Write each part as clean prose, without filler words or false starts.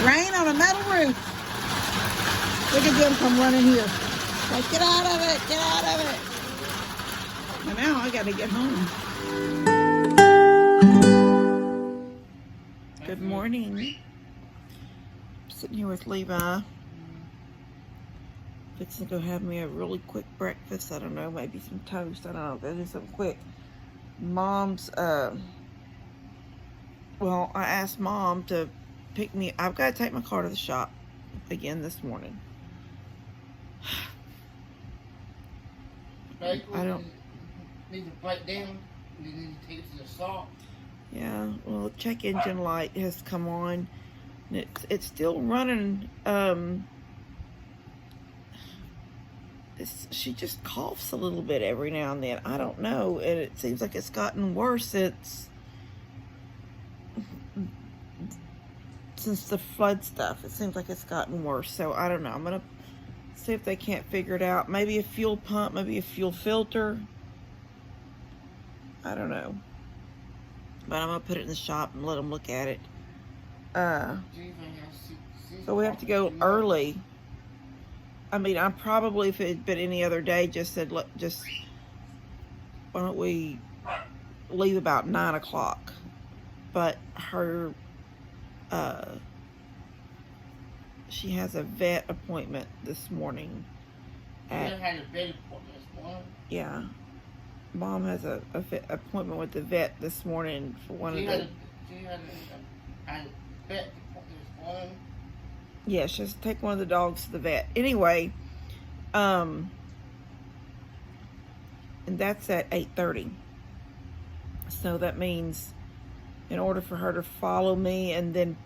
Rain on a metal roof. Look at them come running here. Like, get out of it, get out of it. And now I gotta get home. Good morning. I'm sitting here with Levi. Fixing to go have me a really quick breakfast. I don't know, maybe some toast. I don't know. Gotta do something quick. Mom's, well, I asked Mom to pick me. I've got to take my car to the shop again this morning. I don't need to break down. You need to take it to the shop. Yeah, well, the check engine light has come on. And it's still running. She just coughs a little bit every now and then. I don't know, and it seems like it's gotten worse since the flood stuff. It seems like it's gotten worse. So I don't know. I'm gonna see if they can't figure it out. Maybe a fuel pump, maybe a fuel filter. I don't know. But I'm gonna put it in the shop and let them look at it. So we have to go early. I mean, I probably, if it had been any other day, just said, why don't we leave about 9 o'clock? But her, she has a vet appointment this morning. Had a vet appointment this morning? Yeah. Mom has a appointment with the vet this morning for one of the... She had a vet appointment this morning? Yeah, she has to take one of the dogs to the vet. Anyway, and that's at 8:30. So that means in order for her to follow me and then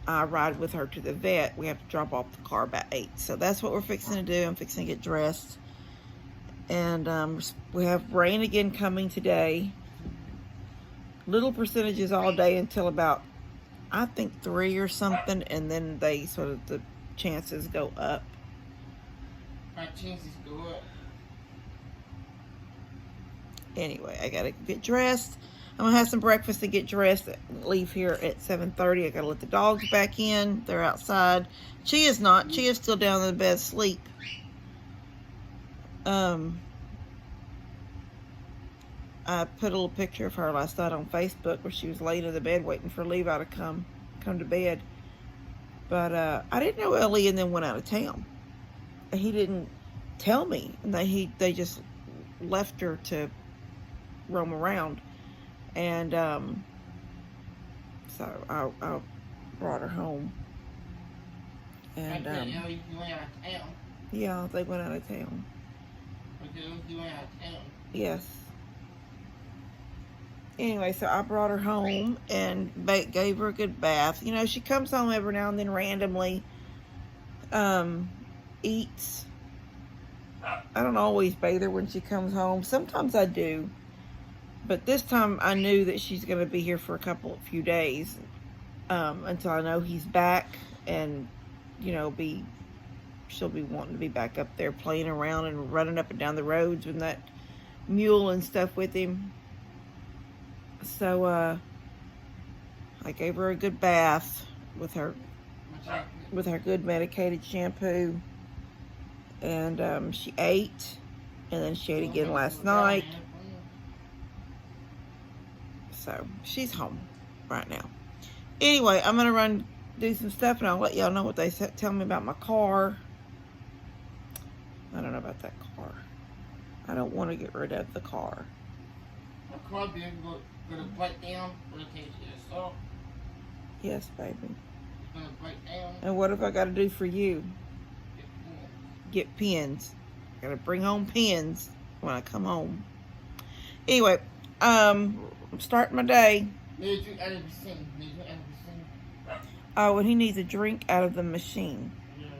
I ride with her to the vet, we have to drop off the car about 8. So that's what we're fixing to do. I'm fixing to get dressed. And we have rain again coming today. Little percentages all day until about, I think, 3 or something, and then they sort of, the chances go up. My chances go up. Anyway, I gotta get dressed. I'm gonna have some breakfast and get dressed. Leave here at 7:30. I gotta let the dogs back in. They're outside. Chia's not. Chia's still down in the bed asleep. I put a little picture of her last night on Facebook where she was laying in the bed waiting for Levi to come to bed. But I didn't know Ellie and then went out of town. He didn't tell me. And they just left her to roam around. And so I brought her home. And Ellie went out of town. Yeah, they went out of town. You went out of town. Yes. Anyway, so I brought her home and gave her a good bath. You know, she comes home every now and then randomly, eats. I don't always bathe her when she comes home. Sometimes I do. But this time I knew that she's going to be here for a few days, until I know he's back and, you know, she'll be wanting to be back up there playing around and running up and down the roads with that mule and stuff with him. So, I gave her a good bath with her good medicated shampoo. And, she ate. And then she ate again last night. So, she's home right now. Anyway, I'm going to do some stuff and I'll let y'all know what they tell me about my car. I don't know about that car. I don't want to get rid of the car. My car being going to break down when it takes you to the shop. Yes, baby. It's going to break down. And what have I got to do for you? Get pins. I got to bring home pins when I come home. Anyway, I'm starting my day. Need a drink out of the machine. Oh, and he needs a drink out of the machine. Yes.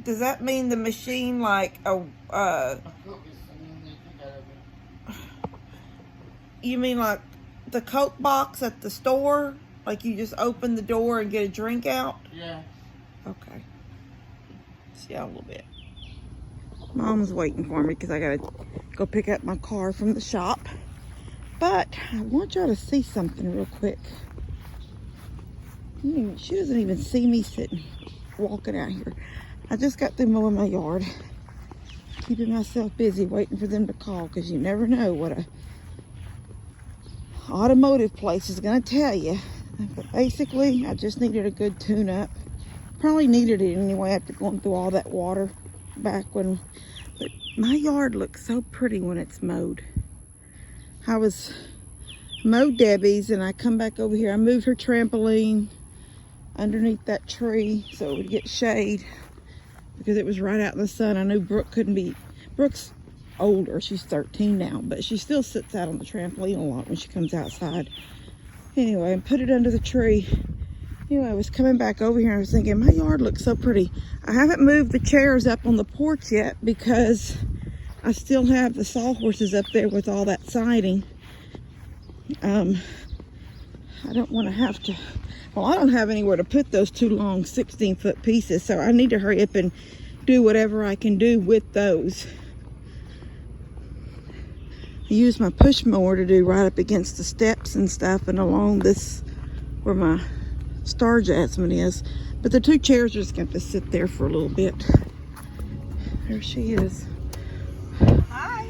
Does that mean the machine like a you mean like the Coke box at the store? Like you just open the door and get a drink out? Yeah. Okay. See y'all a little bit. Mom's waiting for me because I gotta go pick up my car from the shop. But I want y'all to see something real quick. She doesn't even see me sitting, walking out here. I just got through mowing my yard, keeping myself busy, waiting for them to call, because you never know what a automotive place is going to tell you. But basically, I just needed a good tune-up. Probably needed it anyway after going through all that water back when. But my yard looks so pretty when it's mowed. I was mowed Debbie's, and I come back over here. I moved her trampoline underneath that tree so it would get shade, because it was right out in the sun. I knew Brooke couldn't be. Brooke's older. She's 13 now, but she still sits out on the trampoline a lot when she comes outside. Anyway, I put it under the tree. Anyway, I was coming back over here and I was thinking, my yard looks so pretty. I haven't moved the chairs up on the porch yet because I still have the sawhorses up there with all that siding. I don't want to have to, well, I don't have anywhere to put those two long 16-foot pieces, so I need to hurry up and do whatever I can do with those. I use my push mower to do right up against the steps and stuff and along this where my star jasmine is. But the two chairs are just going to have to sit there for a little bit. There she is. Hi.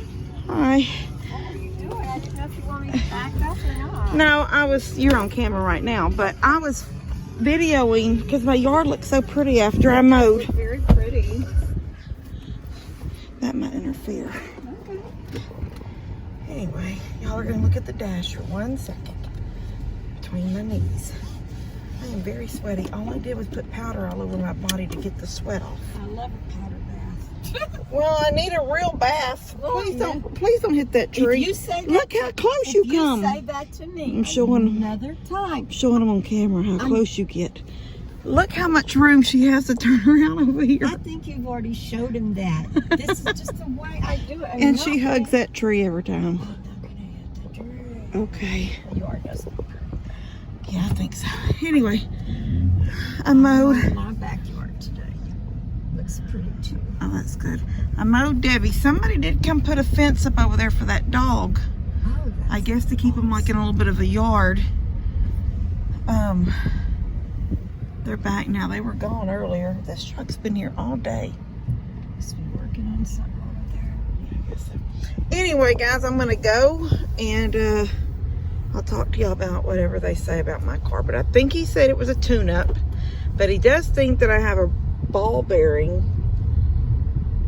Hi. What are you doing? I didn't know if you wanted me to back up or not. No, you're on camera right now, but I was videoing because my yard looks so pretty after I mowed. It's very pretty. That might interfere. Okay. Anyway, y'all are going to look at the dash for 1 second. Between my knees. I am very sweaty. All I did was put powder all over my body to get the sweat off. I love a powder bath. Well, I need a real bath. Well, Please don't hit that tree. If you say that, look how close you come. If you say that to me I'm showing another time. Showing them on camera how close you get. Look how much room she has to turn around over here. I think you've already showed him that. This is just the way I do it. And she hugs that tree every time. I'm not gonna hit the tree. Okay. The yard doesn't. Yeah, I think so. Anyway, I mowed. My backyard today looks pretty too. Oh, that's good. I mowed Debbie. Somebody did come put a fence up over there for that dog. Oh, that's I guess to keep him like in a little bit of a yard. They're back now. They were gone earlier. This truck's been here all day. must be working on something over there. I guess so. Anyway, guys, I'm gonna go and I'll talk to y'all about whatever they say about my car. But I think he said it was a tune-up. But he does think that I have a ball bearing.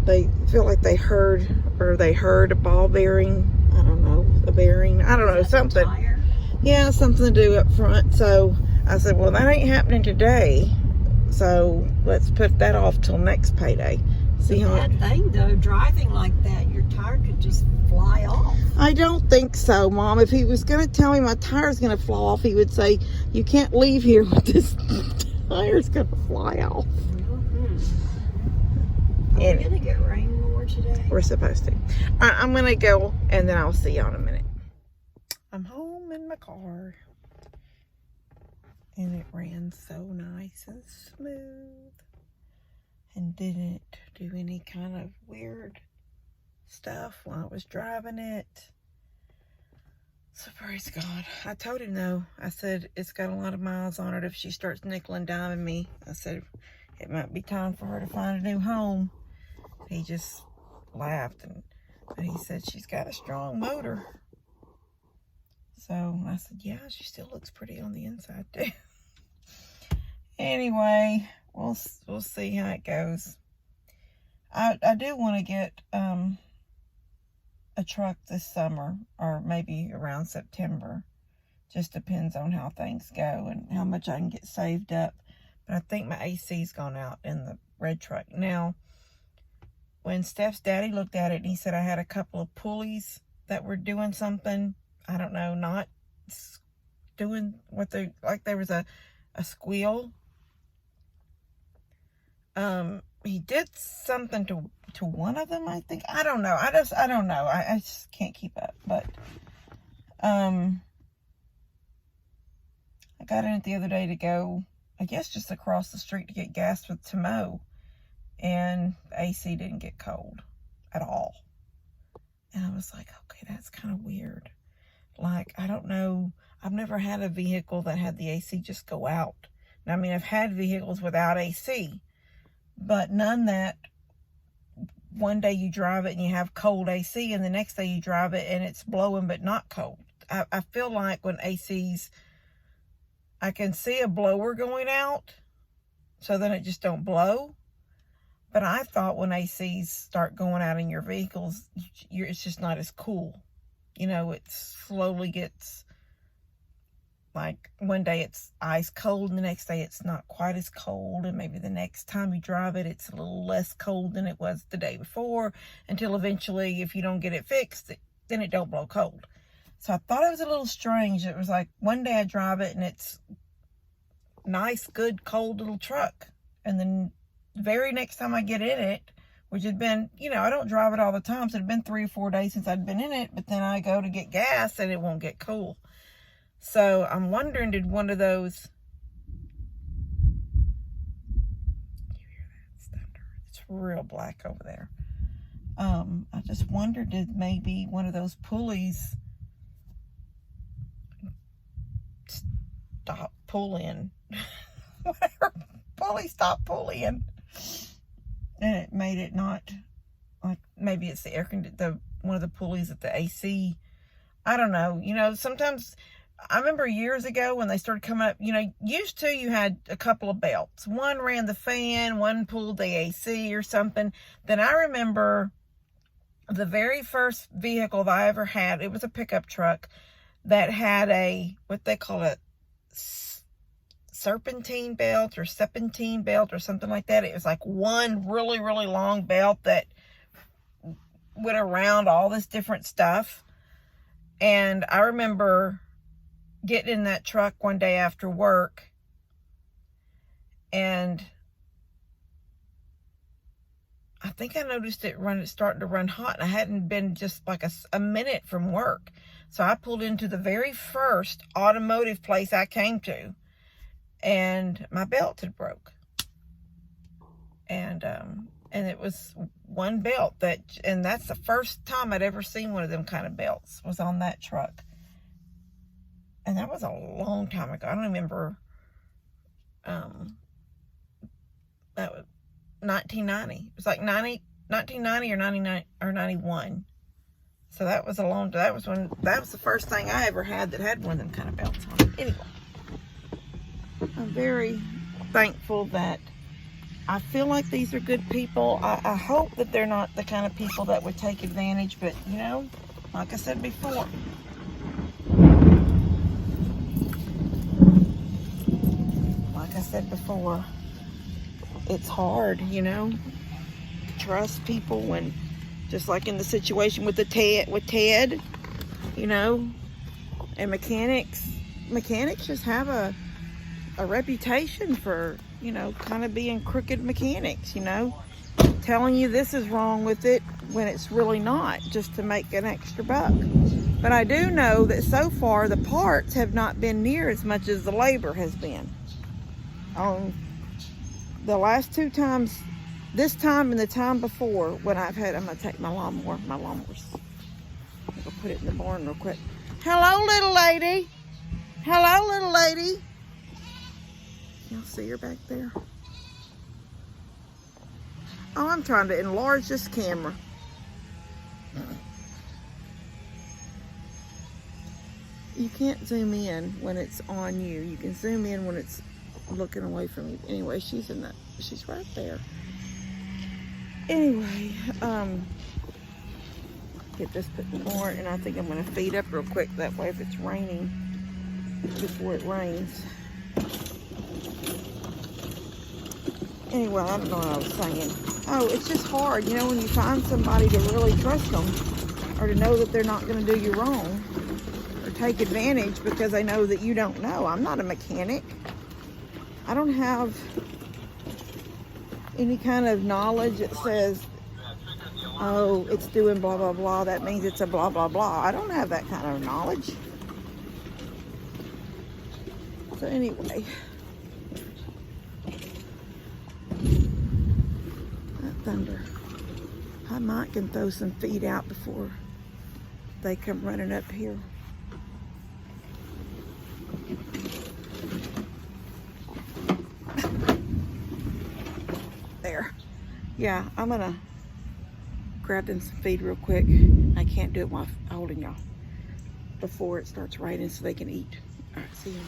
They feel like they heard a ball bearing. I don't know, a bearing. I don't know, something. Yeah, something to do up front. So I said, well, that ain't happening today. So let's put that off till next payday. See how that thing though, driving like that, your tire could just fly off. I don't think so, Mom. If he was going to tell me my tire's going to fly off, he would say, you can't leave here with this tire's going to fly off. Are we going to get rain more today? We're supposed to. I'm going to go, and then I'll see you in a minute. I'm home in my car. And it ran so nice and smooth. And didn't do any kind of weird stuff while I was driving it. So praise God. I told him though, I said, it's got a lot of miles on it. If she starts nickel and diming me, I said, it might be time for her to find a new home. He just laughed, but he said she's got a strong motor. So I said, yeah, she still looks pretty on the inside too. Anyway, we'll see how it goes. I do want to get a truck this summer, or maybe around September. Just depends on how things go and how much I can get saved up. But I think my AC's gone out in the red truck. Now, when Steph's daddy looked at it and he said I had a couple of pulleys that were doing something, I don't know, not doing what they, like there was a squeal. He did something to one of them, I think. I don't know. I don't know. I just can't keep up. But I got in it the other day to go, I guess just across the street to get gas to mow. And the AC didn't get cold at all. And I was like, okay, that's kind of weird. Like, I don't know. I've never had a vehicle that had the AC just go out. I mean, I've had vehicles without AC, but none that one day you drive it and you have cold AC, and the next day you drive it and it's blowing but not cold. I feel like when ACs, I can see a blower going out, so then it just don't blow. But I thought when ACs start going out in your vehicles, it's just not as cool. You know, it slowly gets, like, one day it's ice cold and the next day it's not quite as cold, and maybe the next time you drive it, it's a little less cold than it was the day before, until eventually, if you don't get it fixed, then it don't blow cold. So I thought it was a little strange. It was like one day I drive it and it's nice, good, cold little truck, and then the very next time I get in it, which had been, you know, I don't drive it all the time, so it had been 3 or 4 days since I'd been in it, but then I go to get gas and it won't get cool. So I'm wondering, did one of those, you hear that? It's thunder. It's real black over there. I just wondered, did maybe one of those pulleys stop pulling? Whatever, pulley stopped pulling, and it made it not, like, maybe it's the air conditioner, one of the pulleys at the AC. I don't know. You know, sometimes, I remember years ago when they started coming up, you know, used to, you had a couple of belts. One ran the fan, one pulled the AC or something. Then I remember the very first vehicle that I ever had, it was a pickup truck that had a, what they call it, serpentine belt or something like that. It was like one really, really long belt that went around all this different stuff. And I remember getting in that truck one day after work, and I think I noticed it starting to run hot, and I hadn't been just like a minute from work. So I pulled into the very first automotive place I came to, and my belt had broke. And it was one belt and that's the first time I'd ever seen one of them kind of belts, was on that truck. And that was a long time ago. I don't remember, that was 1990. It was like 1990 or 99 or 91. So that was that was the first thing I ever had that had one of them kind of belts on it. Anyway, I'm very thankful that I feel like these are good people. I hope that they're not the kind of people that would take advantage, but, you know, like I said before, it's hard, you know, to trust people when, just like in the situation with Ted, you know, and mechanics just have a reputation for, you know, kind of being crooked mechanics, you know, telling you this is wrong with it when it's really not, just to make an extra buck. But I do know that so far the parts have not been near as much as the labor has been. On the last 2 times, this time and the time before, when I'm gonna take my lawnmower's, I'm gonna put it in the barn real quick. Hello, little lady. Hello, little lady. Y'all see her back there? Oh, I'm trying to enlarge this camera. You can't zoom in when it's on you. You can zoom in when it's looking away from you. Anyway, she's right there. Anyway, get this put in the barn, and I think I'm gonna feed up real quick. That way, if it's raining, before it rains. Anyway, I don't know what I was saying. Oh, it's just hard, you know, when you find somebody to really trust them, or to know that they're not going to do you wrong, or take advantage because they know that you don't know. I'm not a mechanic. I don't have any kind of knowledge that says, oh, it's doing blah, blah, blah. That means it's a blah, blah, blah. I don't have that kind of knowledge. So anyway, that thunder. I might can throw some feed out before they come running up here. yeah, I'm gonna grab them some feed real quick. I can't do it while holding y'all before it starts raining so they can eat. All right, see you.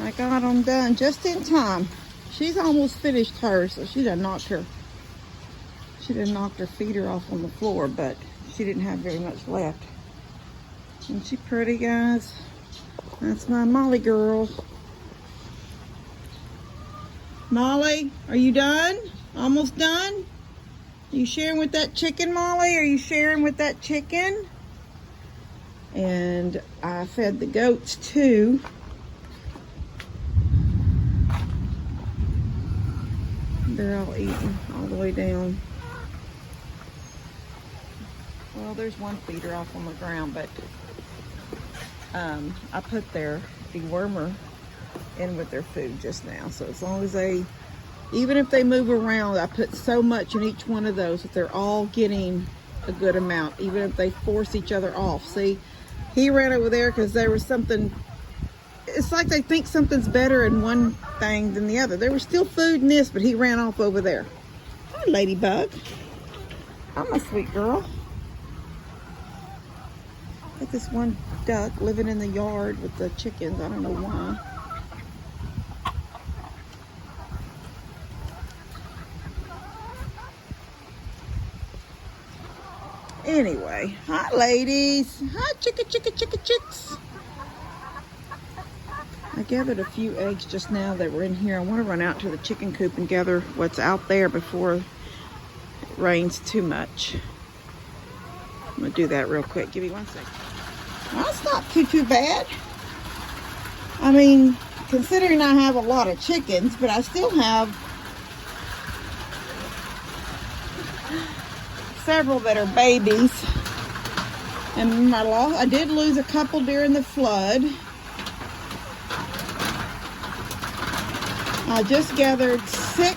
I got them done just in time. She's almost finished hers, so she done knocked her feeder off on the floor, but she didn't have very much left. Isn't she pretty, guys? That's my Molly girl. Molly, are you done? Almost done? Are you sharing with that chicken, Molly? Are you sharing with that chicken? And I fed the goats too. They're all eating all the way down. Well, there's one feeder off on the ground, but I put their dewormer in with their food just now. So as long as even if they move around, I put so much in each one of those that they're all getting a good amount, even if they force each other off. See, he ran over there because there was something, it's like they think something's better in one thing than the other. There was still food in this, but he ran off over there. Hi, Ladybug. I'm a sweet girl. Got this one duck living in the yard with the chickens. I don't know why. Anyway, hi ladies. Hi chicks. I gathered a few eggs just now that were in here. I want to run out to the chicken coop and gather what's out there before it rains too much. I'm going to do that real quick. Give me 1 second. Well, that's not too bad. I mean, considering I have a lot of chickens, but I still have several that are babies. And I did lose a couple during the flood. I just gathered 6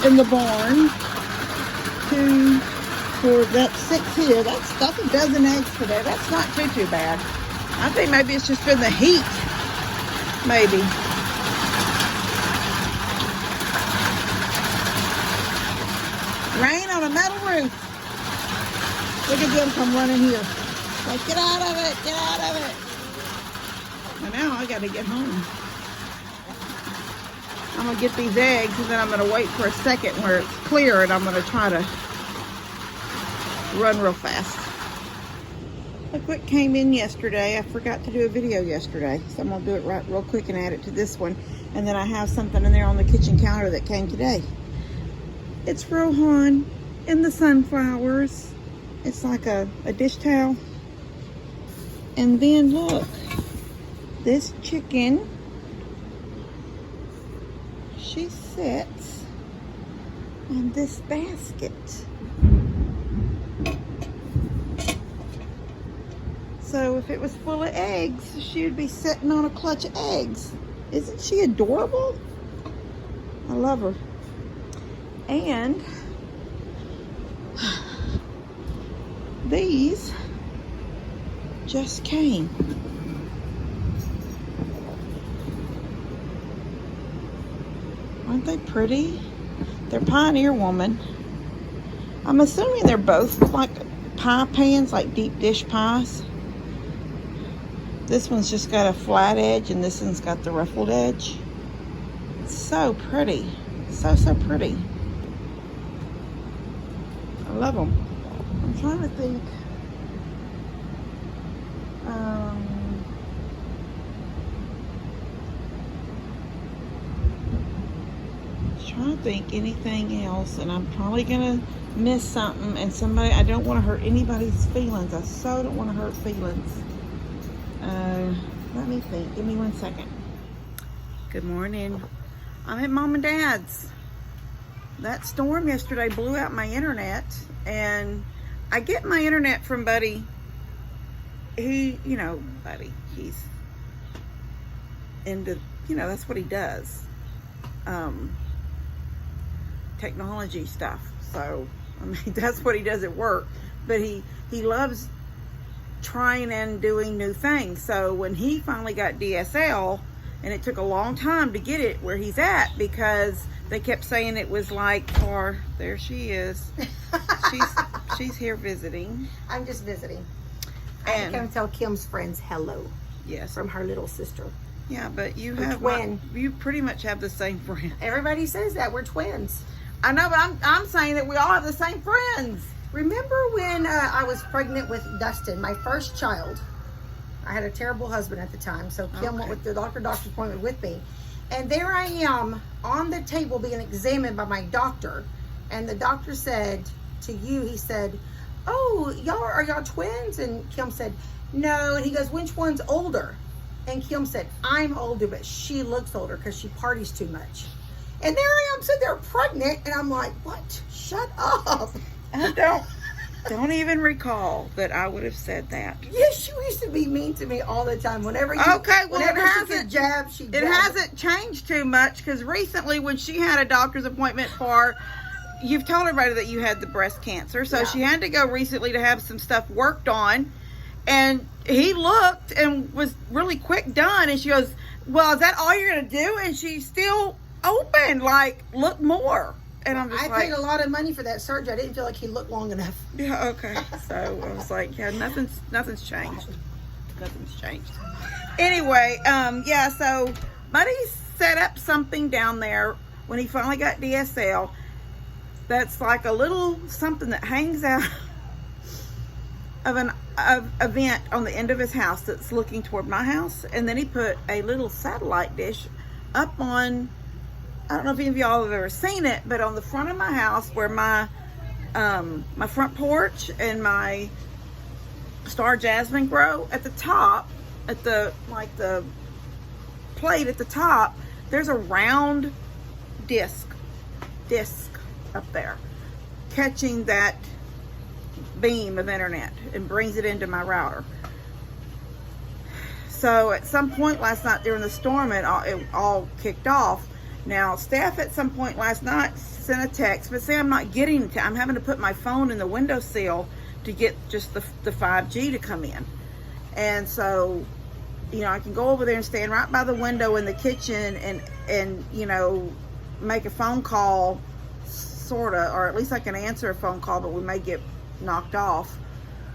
in the barn. 2, 4, that's 6 here. That's a dozen eggs today. That's not too bad. I think maybe it's just been the heat. Maybe. Rain on a metal roof. Look at them come running here. Like, get out of it, get out of it. And now I gotta get home. I'm gonna get these eggs and then I'm gonna wait for a second where it's clear and I'm gonna try to run real fast. Look what came in yesterday. I forgot to do a video yesterday, so I'm gonna do it real quick and add it to this one. And then I have something in there on the kitchen counter that came today. It's Rohan and the sunflowers. It's like a dish towel. And then look, this chicken, she sits on this basket. So if it was full of eggs, she would be sitting on a clutch of eggs. Isn't she adorable? I love her. And these just came. Aren't they pretty? They're Pioneer Woman. I'm assuming they're both like pie pans, like deep dish pies. This one's just got a flat edge and this one's got the ruffled edge. It's so pretty. So pretty. I love them. I'm trying to think. Trying to think anything else, and I'm probably gonna miss something. And I don't want to hurt anybody's feelings. I so don't want to hurt feelings. Let me think. Give me 1 second. Good morning. I'm at Mom and Dad's. That storm yesterday blew out my internet, and I get my internet from Buddy. Buddy, he's into, that's what he does. Technology stuff. So, I mean, that's what he does at work. But he loves trying and doing new things. So when he finally got DSL, And it took a long time to get it where he's at because they kept saying it was like for, there she is. She's here visiting. I'm just visiting. And I'm going to tell Kim's friends hello. Yes. From her little sister. Yeah, but you We're have twin. You pretty much have the same friend. Everybody says that. We're twins. I know, but I'm saying that we all have the same friends. Remember when I was pregnant with Dustin, my first child? I had a terrible husband at the time, so Kim went with the doctor's appointment with me. And there I am on the table being examined by my doctor. And the doctor said to you, he said, oh, are y'all twins? And Kim said, no. And he goes, which one's older? And Kim said, I'm older, but she looks older because she parties too much. And there I am sitting there pregnant, and I'm like, what? Shut up. I don't even recall that I would have said that. Yes, you used to be mean to me all the time. Whenever you, okay, well, whenever it she hasn't get jabbed, she it jabbed. hasn't changed too much because recently when she had a doctor's appointment for, you've told everybody that you had the breast cancer, so she had to go recently to have some stuff worked on, and he looked and was really quick done, and she goes, well, is that all you're gonna do? And she's still open, like, look more. And I'm just I paid a lot of money for that surgery. I didn't feel like he looked long enough. Yeah, okay. So I was like, yeah, nothing's changed. Nothing's changed. Anyway, yeah, so Buddy set up something down there when he finally got DSL. That's like a little something that hangs out of a vent on the end of his house that's looking toward my house. And then he put a little satellite dish up on, I don't know if any of y'all have ever seen it, but on the front of my house where my front porch and my star jasmine grow, at the top, at the plate at the top, there's a round disc up there catching that beam of internet and brings it into my router. So at some point last night during the storm, it all kicked off. Now, Steph at some point last night sent a text, but see, I'm not getting it. I'm having to put my phone in the windowsill to get just the 5G to come in. And so, you know, I can go over there and stand right by the window in the kitchen and you know, make a phone call, sorta, or at least I can answer a phone call, but we may get knocked off.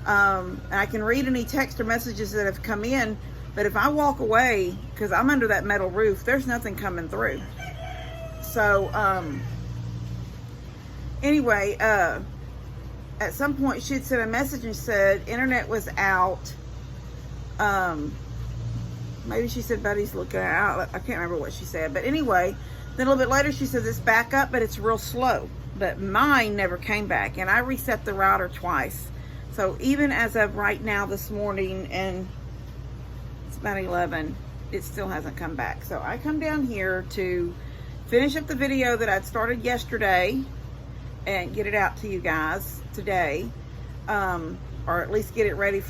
And I can read any text or messages that have come in, but if I walk away, because I'm under that metal roof, there's nothing coming through. So, anyway, at some point she'd sent a message and said internet was out. Maybe she said Buddy's looking out. I can't remember what she said. But anyway, then a little bit later she says it's back up, but it's real slow. But mine never came back. And I reset the router twice. So even as of right now this morning, and it's about 11, it still hasn't come back. So I come down here to finish up the video that I'd started yesterday and get it out to you guys today, or at least get it ready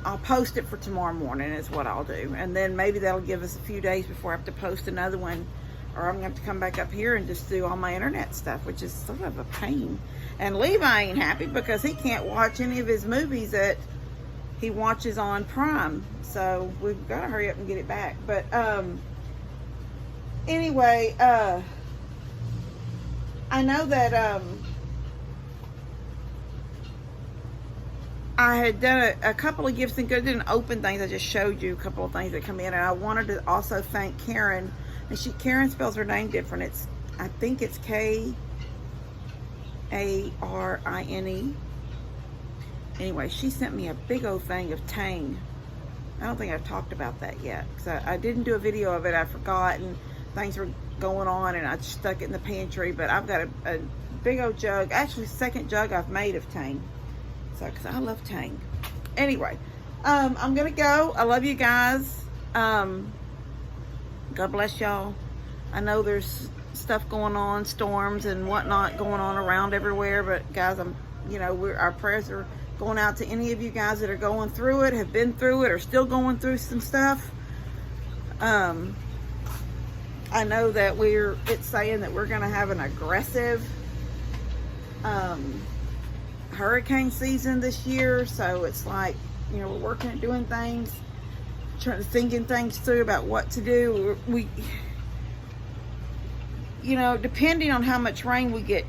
I'll post it for tomorrow morning is what I'll do, and then maybe that'll give us a few days before I have to post another one, or I'm gonna have to come back up here and just do all my internet stuff, which is sort of a pain. And Levi ain't happy because he can't watch any of his movies that he watches on Prime, so we've got to hurry up and get it back. But anyway, I know that I had done a couple of gifts and good, didn't open things. I just showed you a couple of things that come in, and I wanted to also thank Karen. And Karen spells her name different. I think it's Karine. Anyway, she sent me a big old thing of Tang. I don't think I've talked about that yet, because I didn't do a video of it. I forgot, and things were going on, and I just stuck it in the pantry. But I've got a big old jug, actually second jug I've made of Tang. So, because I love Tang. Anyway, I'm gonna go. I love you guys. God bless y'all. I know there's stuff going on, storms and whatnot going on around everywhere, but guys, our prayers are going out to any of you guys that are going through it, have been through it, or still going through some stuff. I know that it's saying that we're gonna have an aggressive hurricane season this year, so it's like, we're working at doing things thinking things through about what to do. We, you know, depending on how much rain we get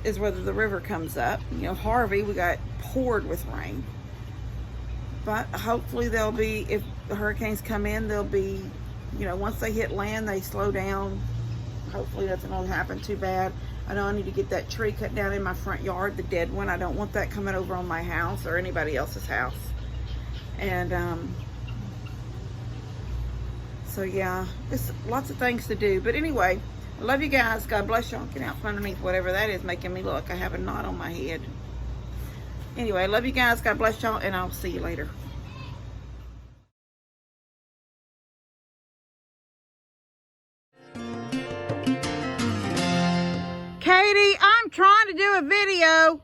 is whether the river comes up. You know, Harvey, we got poured with rain. But hopefully they'll be, if the hurricanes come in, they'll be, you know, once they hit land, they slow down. Hopefully nothing will happen too bad. I know I need to get that tree cut down in my front yard, the dead one. I don't want that coming over on my house or anybody else's house. And so yeah, it's lots of things to do. But anyway, I love you guys. God bless y'all. Get out from underneath whatever that is making me look. I have a knot on my head. Anyway, I love you guys. God bless y'all, and I'll see you later. Katie, I'm trying to do a video.